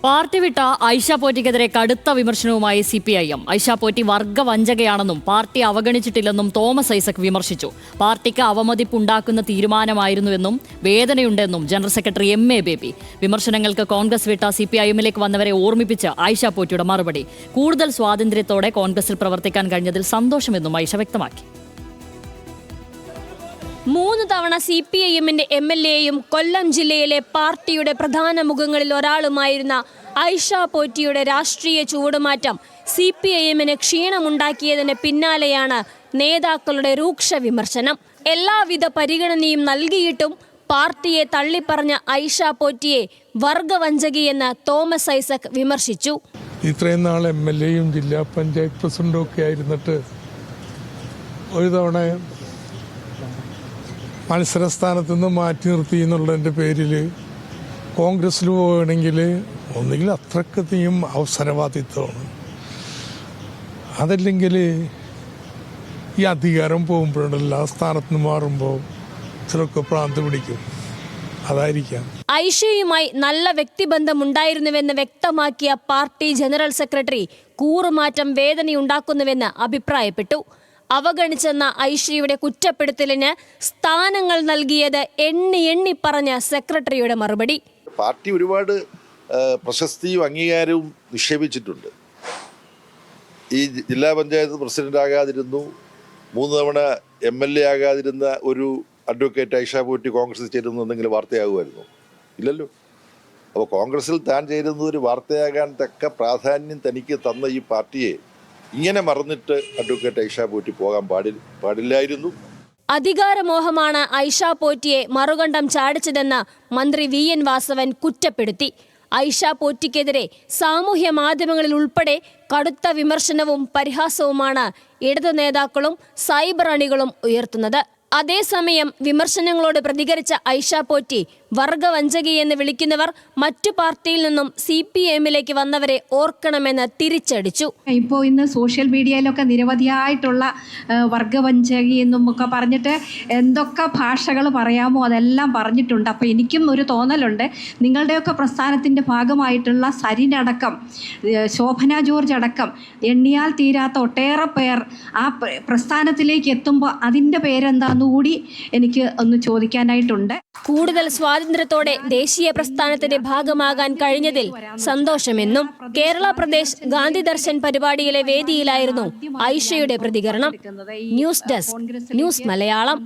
Party വിട്ട ഐഷ പോറ്റിക്കെതിരെ കടുത്ത വിമർശനവുമായി CPIM. ഐഷ പോറ്റി വർഗവഞ്ചകയാണെന്നും പാർട്ടി അവഗണിച്ചിട്ടില്ലെന്നും തോമസ് ഐസക് വിമർശിച്ചു. പാർട്ടിക്ക് അവമതിപ്പുണ്ടാക്കുന്ന തീരുമാനമായിരുന്നുവെന്നും വേദനയുണ്ടെന്നും ജനറൽ സെക്രട്ടറി MA ബേബി. വിമർശനങ്ങൾക്ക് കോൺഗ്രസ് വിട്ട CPIMലേക്ക് വന്നവരെ ഓർമ്മിപ്പിച്ച് ഐഷ പോറ്റിയുടെ മറുപടി. കൂടുതൽ സ്വാതന്ത്ര്യത്തോടെ കോൺഗ്രസിൽ പ്രവർത്തിക്കാൻ കഴിഞ്ഞതിൽ സന്തോഷമെന്നും ഐഷ വ്യക്തമാക്കി. 3 തവണ CPIMന്റെ MLAയും കൊല്ലം ജില്ലയിലെ പാർട്ടിയുടെ പ്രധാന മുഖങ്ങളിൽ ഒരാളുമായിരുന്ന ഐഷ പോറ്റിയുടെ രാഷ്ട്രീയ ചുവടുമാറ്റം CPIMന് ക്ഷീണമുണ്ടാക്കിയതിന് പിന്നാലെയാണ് നേതാക്കളുടെ രൂക്ഷ വിമർശനം. എല്ലാവിധ പരിഗണനയും നൽകിയിട്ടും പാർട്ടിയെ തള്ളിപ്പറഞ്ഞ ഐഷ പോറ്റിയെ വർഗവഞ്ചകിയെന്ന് തോമസ് ഐസക് വിമർശിച്ചു. ഇത്രയും നാൾ MLAയും ജില്ലാ പഞ്ചായത്ത് പ്രസിഡന്റും ഒക്കെ ആയിരുന്നിട്ട് ഒരു തവണ മത്സരസ്ഥാനത്ത് നിന്ന് മാറ്റി നിർത്തി എന്നുള്ളതിൻ്റെ പേരിൽ കോൺഗ്രസ്സിൽ പോവുകയാണെങ്കിൽ ഒന്നുകിൽ അത്രക്കത്തെയും അവസരവാദിത്വമാണ്, അതല്ലെങ്കിൽ ഈ അധികാരം പോകുമ്പോഴല്ല സ്ഥാനത്ത് നിന്ന് മാറുമ്പോൾ ചിലർക്ക് ഭ്രാന്ത് പിടിക്കും, അതായിരിക്കാം. ഐഷയുമായി നല്ല വ്യക്തിബന്ധമുണ്ടായിരുന്നുവെന്ന് വ്യക്തമാക്കിയ പാർട്ടി ജനറൽ സെക്രട്ടറി കൂറുമാറ്റം വേദനയുണ്ടാക്കുന്നുവെന്ന് അഭിപ്രായപ്പെട്ടു. അവഗണിച്ചെന്ന ഐഷയുടെ കുറ്റപ്പെടുത്തലിന് സ്ഥാനങ്ങൾ നൽകിയത് എണ്ണി പറഞ്ഞ സെക്രട്ടറിയുടെ മറുപടി. പാർട്ടി ഒരുപാട് പ്രശസ്തിയും അംഗീകാരവും നിക്ഷേപിച്ചിട്ടുണ്ട്. ഈ ജില്ലാ പഞ്ചായത്ത് പ്രസിഡന്റ് ആകാതിരുന്നു, 3 തവണ MLA ആകാതിരുന്ന ഒരു അഡ്വക്കേറ്റ് ഐഷ പോറ്റി കോൺഗ്രസിൽ ചേരുന്നു എന്തെങ്കിലും വാർത്തയാകുമായിരുന്നു? ഇല്ലല്ലോ. അപ്പോൾ കോൺഗ്രസിൽ താൻ ചേരുന്ന ഒരു വാർത്തയാകാൻ തക്ക പ്രാധാന്യം തനിക്ക് തന്ന ഈ പാർട്ടിയെ ഇങ്ങനെ മറന്നിട്ട് അഡ്വക്കേറ്റ് ഐഷ പോറ്റി പോകാൻ പാടില്ലായിരുന്നു. അധികാരമോഹമാണ് ഐഷ പോറ്റിയെ മറുകണ്ഠം ചാടിച്ചതെന്ന് മന്ത്രി VN വാസവൻ കുറ്റപ്പെടുത്തി. ഐഷ പോറ്റിക്കെതിരെ സാമൂഹ്യ മാധ്യമങ്ങളിൽ ഉൾപ്പെടെ കടുത്ത വിമർശനവും പരിഹാസവുമാണ് ഇടതു നേതാക്കളും സൈബർ അണികളും ഉയർത്തുന്നത്. അതേസമയം വിമർശനങ്ങളോട് പ്രതികരിച്ച ഐഷ പോറ്റി വർഗവഞ്ചകിയെന്ന് വിളിക്കുന്നവർ മറ്റു പാർട്ടിയിൽ നിന്നും CPIMലേക്ക് വന്നവരെ ഓർക്കണമെന്ന് തിരിച്ചടിച്ചു. ഇപ്പോൾ ഇന്ന് സോഷ്യൽ മീഡിയയിലൊക്കെ നിരവധിയായിട്ടുള്ള വർഗവഞ്ചകി എന്നും ഒക്കെ പറഞ്ഞിട്ട് എന്തൊക്കെ ഭാഷകൾ പറയാമോ അതെല്ലാം പറഞ്ഞിട്ടുണ്ട്. അപ്പോൾ എനിക്കും ഒരു തോന്നലുണ്ട്, നിങ്ങളുടെയൊക്കെ പ്രസ്ഥാനത്തിൻ്റെ ഭാഗമായിട്ടുള്ള സരിനടക്കം ശോഭന ജോർജ് അടക്കം എണ്ണിയാൽ തീരാത്ത ഒട്ടേറെ പേർ ആ പ്രസ്ഥാനത്തിലേക്ക് എത്തുമ്പോൾ അതിൻ്റെ പേരെന്താന്നുകൂടി എനിക്ക് ഒന്ന് ചോദിക്കാനായിട്ടുണ്ട്. കൂടുതൽ സ്വാതന്ത്ര്യത്തോടെ ദേശീയ പ്രസ്ഥാനത്തിന്റെ ഭാഗമാകാൻ കഴിഞ്ഞതിൽ സന്തോഷമെന്നും കേരള പ്രദേശ് ഗാന്ധി ദർശൻ പരിപാടിയിലെ വേദിയിലായിരുന്നു ഐഷയുടെ പ്രതികരണം. News desk, news Malayalam.